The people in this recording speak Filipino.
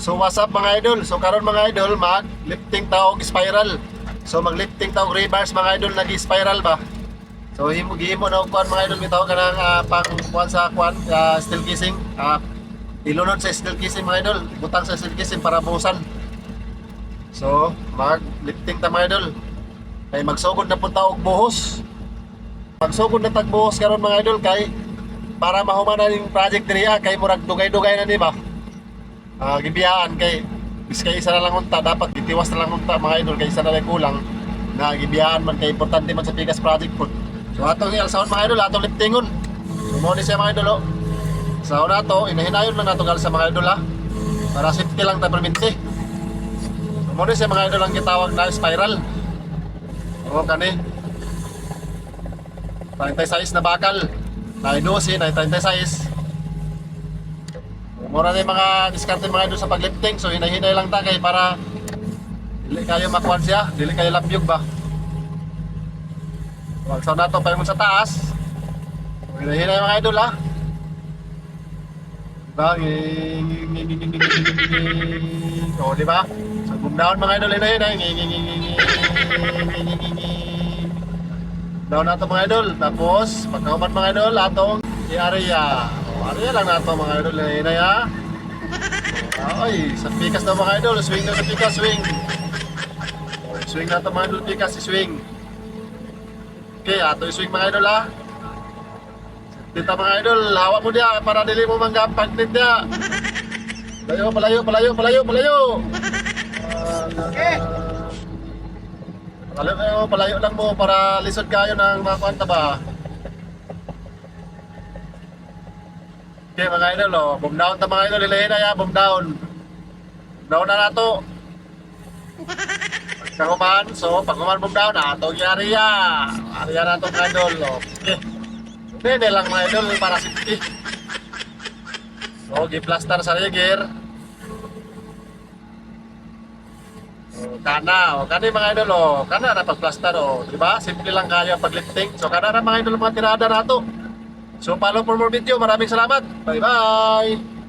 So what's up mga idol? So karon mga idol, mag-lifting taog spiral. So mag-lifting taog reverse mga idol, nag-spiral ba? So himo na og kuan mga idol, bitaw kanang pang kuan sa kuan steel casing. Ilunod sa steel casing mga idol, butang sa steel casing para buusan. So mag-lifting ta mga idol. Kay magsugod na punta og buhos. Magsugod na tag buhos karon mga idol kay para mahuman na yung project diriya kay murag dugay-dugay na di ba? Gibiyaan kay biskay isa na lang unta, dapat gitiwas na lang unta mga idol kay isa na lang kulang na gibiyaan man kay importante man sa Pikas project po. So atong ialsaon mga idol, atong liftingon. So mo ni siya mga idol sa una to, inahinayon lang nato gal sa mga idol para safety lang ta perminti. So mo ni siya mga idol ang gitawag na spiral. O kani 36 na bakal. Nay 12, nay 36. Mura na yung mga diskarte mga idol sa paglifting. So hinahinay lang ta kay para dili kayo makuan siya, dili kayo lapyog ba. Wag sa nato pa yung sa taas. So hinahinay mga idol Diba? O diba? So boom down mga idol, hinahinay. Down nato mga idol. Tapos pagkahuman mga idol, atong i-area. Area lang nato mga idol, hinay Ay, sa Pikas daw mga idol, swing na sa Pikas, swing. Swing na ito mga idol, Pikas, swing. Okay, ato swing mga idol Dito mga idol, hawak mo dia para dili mo manggapag din dia. Palayo. Okay. Palayo lang mo para lisod kayo ng mga kwanta ba. Okay mga idol, boom down ta mga idol, ilahin na boom down. Down na nato. Pagkakuman, so pagkuman boom down, ato area. Area na to mga idol, okay. Hindi lang mga idol, para safety. So, gi-plaster sa rigger. Kana mga idol, kana na pag-plaster diba? Simple lang kaya pag-lifting. So, kana na mga idol mga tirada nato. So follow for more video. Maraming salamat. Bye bye.